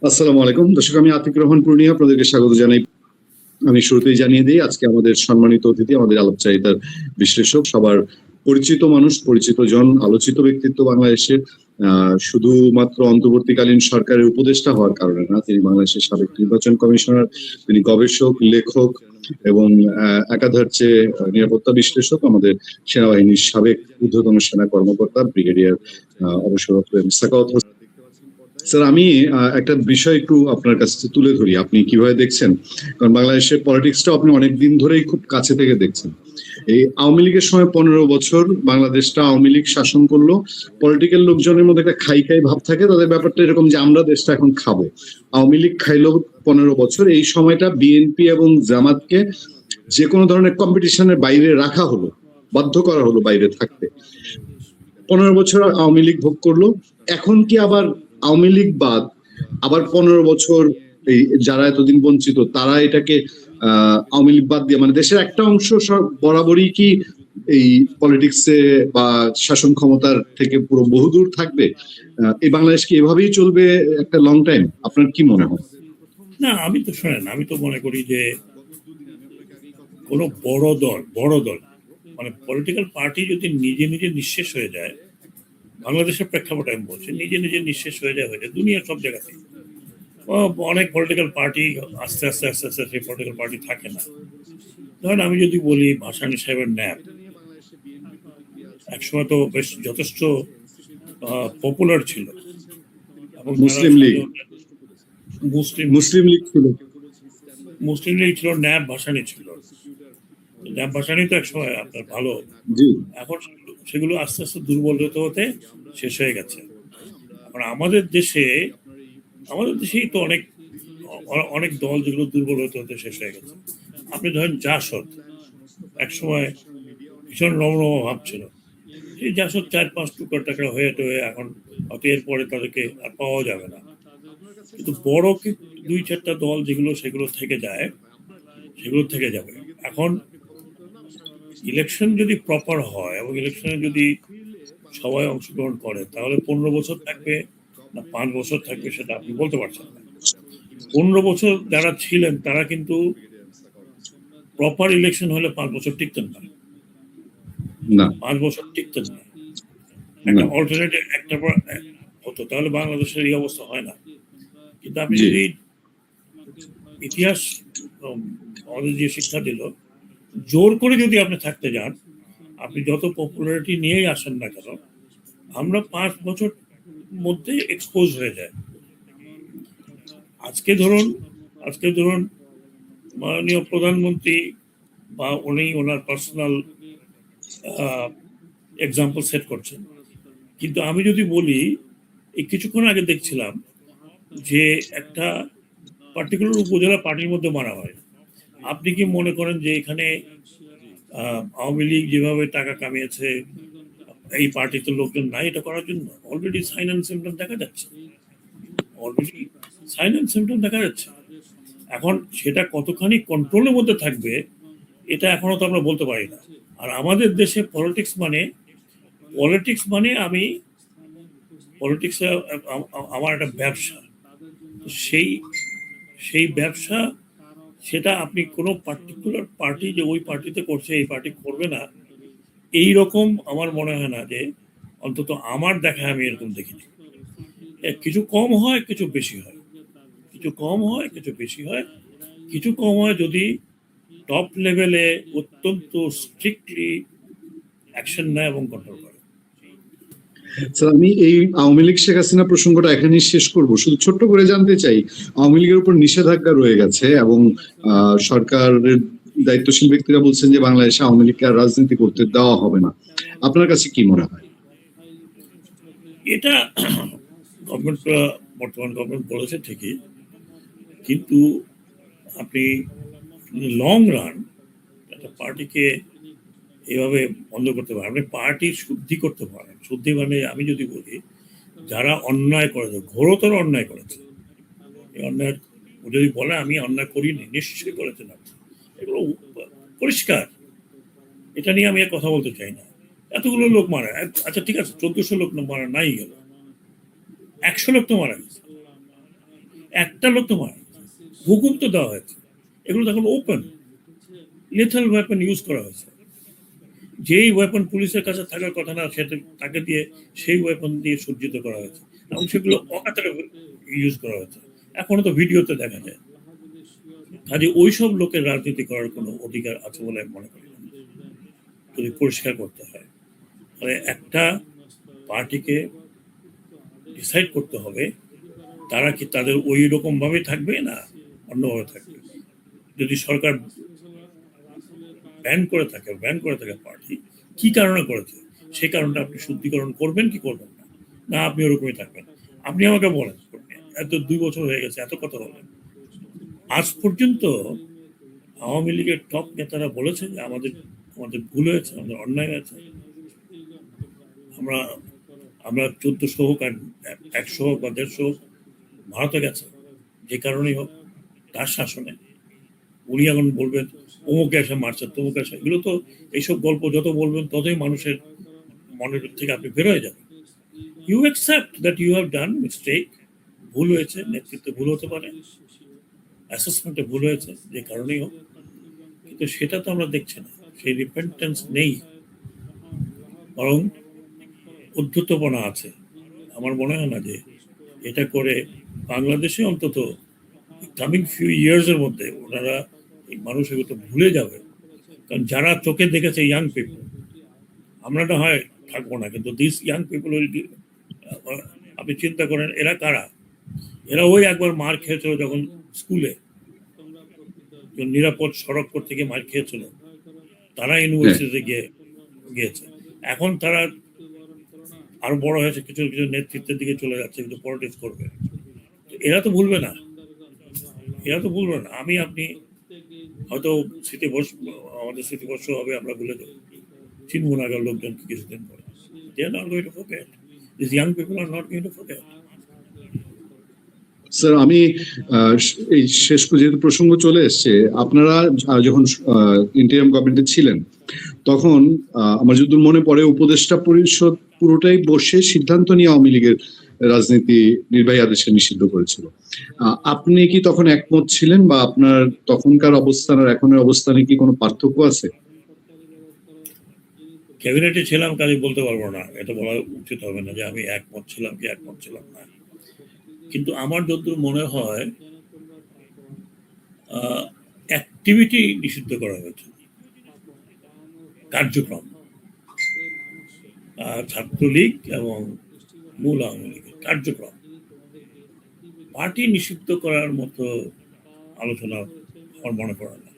আসসালামু আলাইকুম দর্শক, আমি আতিক রহমান পূর্ণিয়া আপনাদেরকে স্বাগত জানাই। আমি শুরুতেই জানিয়ে দিই, আজকে আমাদের সম্মানিত অতিথি, আমাদের আলোকচারিতার বিশ্লেষক, সবার পরিচিত মানুষ, পরিচিত জন, আলোচিত ব্যক্তিত্ব বাংলাদেশের। শুধুমাত্র অন্তর্বর্তীকালীন সরকারের উপদেষ্টা হওয়ার কারণে না, তিনি বাংলাদেশের সাবেক নির্বাচন কমিশনার, তিনি গবেষক, লেখক এবং একাধারে নিরাপত্তা বিশ্লেষক, আমাদের সেনাবাহিনীর সাবেক ঊর্ধ্বতন সেনা কর্মকর্তা ব্রিগেডিয়ার অবসরপ্রাপ্ত সাখাওয়াত হোসেন। স্যার, আমি একটা বিষয় একটু আপনার কাছে তুলে ধরি, আপনি কিভাবে দেখছেন? কারণ বাংলাদেশের পলিটিক্সটা আপনি অনেকদিন ধরেই খুব কাছে থেকে দেখছেন। এই আওয়ামী লীগের সময় 15 বছর বাংলাদেশটা আওয়ামী লীগ শাসন করলো। পলিটিক্যাল লোকজনের মধ্যে একটা খাই খাই ভাব থাকে, তাদের ব্যাপারটা এরকম যে আমরা দেশটা এখন খাবো। আওয়ামী লীগ খাইলো 15 বছর, এই সময়টা বিএনপি এবং জামাতকে যে কোনো ধরনের কম্পিটিশনের বাইরে রাখা হলো, বাধ্য করা হলো বাইরে থাকতে। 15 বছর আওয়ামী লীগ ভোগ করলো। এখন কি আবার আওয়ামী লীগ বাদ আবার 15 বছর এই যারা এতদিন বঞ্চিত তারা এটাকে আওয়ামী লীগ বাদ দিয়ে, মানে দেশের একটা অংশ বরাবরই কি এই পলিটিক্সে বা শাসন ক্ষমতার থেকে পুরো বহুদূর থাকবে? এই বাংলাদেশ কি এভাবেই চলবে একটা লং টাইম? আপনার কি মনে হয়? না, আমি তো মনে করি যে কোনো বড় দল মানে পলিটিক্যাল পার্টি যদি নিজে নিজে নিঃশেষ হয়ে যায়, বাংলাদেশের প্রেক্ষাপটে আমি বলছি, নিজে নিজে নিঃশেষ হয়ে যায় দুনিয়ার সব জায়গাতে অনেক পলিটিক্যাল পার্টি আস্তে আস্তে আস্তে আস্তে সেই পলিটিক্যাল পার্টি থাকে না। ধরেন আমি যদি বলি ভাসানী সাহেবের ন্যাপ একসময় তো বেশ যথেষ্ট পপুলার ছিল এবং মুসলিম লীগ, মুসলিম লীগ ছিল, মুসলিম লীগ ছিল, ন্যাপ ভাসানী ছিল। ন্যাপ ভাসানী তো একসময় আপনার ভালো, এখন সেগুলো আস্তে আস্তে দুর্বল হতে হতে শেষ হয়ে গেছে। এখন আমাদের দেশেই তো অনেক অনেক দল যেগুলো দুর্বল হতে হতে শেষ হয়ে গেছে। আপনি ধরেন জাসদ একসময় ভীষণ রমরম ভাব ছিল, এই জাসদ 4-5 টুকরা টাকা হয়ে টয়ে এখন হয়তো এরপরে তাদেরকে আর পাওয়া যাবে না। কিন্তু বড় কি 2-4টা দল যেগুলো সেগুলো থেকে যায়, সেগুলো থেকে যাবে। এখন ইলেকশন যদি প্রপার হয় এবং ইলেকশনে যদি সবাই অংশগ্রহণ করে, তাহলে 15 বছর থাকবে না 5 বছর থাকবে সেটা আপনি বলতে পারছেন না। 15 বছর যারা ছিলেন তারা কিন্তু প্রপার ইলেকশন হলে 5 বছর টিকতেন না, 5 বছর টিকতেন না। একটা অল্টারনেটিভ একটা পর হতো, তাহলে বাংলাদেশের এই অবস্থা হয় না। কিন্তু আপনি যদি ইতিহাস আমাদের যে শিক্ষা দিল, জোর করে যদি আপনি থাকতে যান, আপনি যত পপুলারিটি নিয়েই আসেন না কেন, আমরা 5 বছর মধ্যে এক্সপোজ হয়ে যায়। আজকে ধরুন মাননীয় প্রধানমন্ত্রী বা উনি ওনার পার্সোনাল এক্সাম্পল সেট করছেন, কিন্তু আমি যদি বলি এই কিছুক্ষণ আগে দেখছিলাম যে একটা পার্টিকুলার উপজেলা পার্টির মধ্যে মারা হয়। আপনি কি মনে করেন যে এখানে আওয়ামী লীগ যেভাবে টাকা কামিয়েছে এই পার্টিতে লোকজন নাই এটা করার জন্য? অলরেডি সাইন অ্যান্ড সিম্পটম দেখা যাচ্ছে, এখন সেটা কতখানি কন্ট্রোলের মধ্যে থাকবে এটা এখনো তো আমরা বলতে পারি না। আর আমাদের দেশে আমি পলিটিক্স আমার একটা ব্যবসা, সেই সেই ব্যবসা, সেটা আপনি কোনো পার্টিকুলার পার্টি যে ওই পার্টিতে করছে এই পার্টি করবে না, এই রকম আমার মনে হয় না। যে অন্তত আমার দেখা আমি এরকম দেখিনি। কিছু কম হয়, কিছু বেশি হয়, কিছু কম হয়, কিছু বেশি হয়। কিছু কম হয় যদি টপ লেভেলে অত্যন্ত স্ট্রিক্টলি অ্যাকশন নেয় এবং কন্ট্রোল করে। স্যার, আমি এই আওয়ামী লীগ শেখ হাসিনা প্রসঙ্গটা এখানেই শেষ করব, শুধু ছোট্ট করে জানতে চাই, আওয়ামী লীগের উপর নিষেধাজ্ঞা রয়ে গেছে এবং সরকারের দায়িত্বশীল ব্যক্তিরা বলছেন যে বাংলাদেশে আওয়ামী লীগকে আর রাজনীতি করতে দেওয়া হবে না। আপনার কাছে কি মনে হয়? এটা গভর্নমেন্ট, বর্তমান গভর্নমেন্ট বলেছে ঠিকই, কিন্তু আপনি লং রান একটা পার্টিকে এভাবে বন্ধ করতে পারেন, আপনি পার্টি শুদ্ধি করতে পারেন। শুদ্ধি মানে আমি যদি বলি, যারা অন্যায় করেছে, ঘোরতর অন্যায় করেছে, এই অন্যায় যদি বলে আমি অন্যায় করিনি, নিশ্চয়ই করেছে না, এগুলো পরিষ্কার, এটা নিয়ে আমি আর কথা বলতে চাই না। এতগুলো লোক মারা, আচ্ছা ঠিক আছে 1400 লোক মারা নাই গেল, 100 লোক তো মারা গেছে। একটা লোক তো মারা গেছে। হুকুম তো দেওয়া হয়েছে, এগুলো তখন ওপেন লেথাল ওয়েপন ইউজ করা হয়েছে। যেই ওয়েপন পুলিশের কাছে থাকার কথা না, সেটা তাকে দিয়ে সেই ওয়েপন দিয়ে সজ্জিত করা হয়েছে এবং সেগুলো অকাতরে ইউজ করা হয়েছে। এখনো তো ভিডিওতে দেখা যায়। কাজে ওইসব লোকের রাজনীতি করার কোনো অধিকার আছে বলে আমি মনে করি না, যদি পরিষ্কার করতে হয়। মানে একটা পার্টিকে ডিসাইড করতে হবে তারা কি তাদের ওই রকম ভাবে থাকবে না অন্যভাবে থাকবে। যদি সরকার ব্যান করে থাকে পার্টি, কি কারণে করেছে সেই কারণটা আপনি শুদ্ধিকরণ করবেন কি করবেন না, না আপনি ওরকমই থাকবেন। আপনি আমাকে বলেন, এত 2 বছর হয়ে গেছে, এত কথা বলেন, আজ পর্যন্ত আওয়ামী লীগের টপ নেতারা বলেছে যে আমাদের আমাদের ভুল হয়েছে, আমাদের অন্যায় হয়েছে। আমরা আমরা 1400 হোক আর 100 হোক বা 150 হোক, ভারতে গেছে যে কারণেই হোক, তার শাসনে উনি এখন বলবেন অমুকে এসে মারছে তমুকে এসে, এগুলো তো এইসব গল্প যত বলবেন ততই মানুষের মনের থেকে আপনি বের হয়ে যাবেন। You accept that you have done mistake, ভুল হয়েছে, নেতৃত্বে ভুল হতে পারে, অ্যাসেসমেন্টে ভুল হয়েছে, যে কারণেই হোক, কিন্তু সেটা তো আমরা দেখছি না, সেই রিপেন্টেন্স নেই, বরং উদ্ধতপনা আছে। আমার মনে হয় না যে এটা করে বাংলাদেশে অন্তত কামিং ফিউ ইয়ার্স এর মধ্যে ওনারা এই মানুষ এগুলো ভুলে যাবে। কারণ যারা চোখে দেখেছে ইয়াং পিপল, আমরা না হয় থাকবো না, কিন্তু দিস ইয়াং পিপল উইল, আপনি চিন্তা করেন এরা কারা। এরা ওই একবার মার খেয়েছিল যখন স্কুলে, নিরাপদ সড়ক করতে গিয়ে মার খেয়েছিল, তারা ইউনিভার্সিটিতে গিয়েছে। এখন তারা আরো বড় হয়েছে, কিছু কিছু নেতৃত্বের দিকে চলে যাচ্ছে, কিন্তু পলিটিক্স করবে। এরা তো ভুলবে না, এরা তো ভুলবে না। আমি আপনি হয়তো আমাদের স্মৃতিবর্ষ হবে, আমরা ভুলে যাবো, চিনব না আগের লোকজনকে কিছুদিন পরে। They are not going to forget. These young people are not going to forget. Sir, আমি এই শেষ যেহেতু প্রসঙ্গ চলে এসছে, আপনারা যখন ইন্টারিম গভর্নমেন্টে ছিলেন তখন আমার যতদূর মনে পড়ে উপদেষ্টা পরিষদ পুরোটাই বসে সিদ্ধান্ত নিয়ে আওয়ামী লীগের রাজনীতি নির্বাহী আদেশে নিষিদ্ধ করেছিল। আপনি কি তখন একমত ছিলেন, বা আপনার তখনকার অবস্থান আর এখনের অবস্থানে কি কোনো পার্থক্য আছে? ক্যাবিনেটে ছিলাম, কাজে বলতে পারবো না, এটা বলা উচিত হবে না যে আমি একমত ছিলাম কি একমত ছিলাম না। কিন্তু আমার যতদূর মনে হয় অ্যাক্টিভিটি নিষিদ্ধ করা হয়েছে, কার্যক্রম, ছাত্রলীগ এবং মূল আওয়ামী লীগের কার্যক্রম, পার্টি নিষিদ্ধ করার মতো আলোচনা আমার মনে পড়ে না।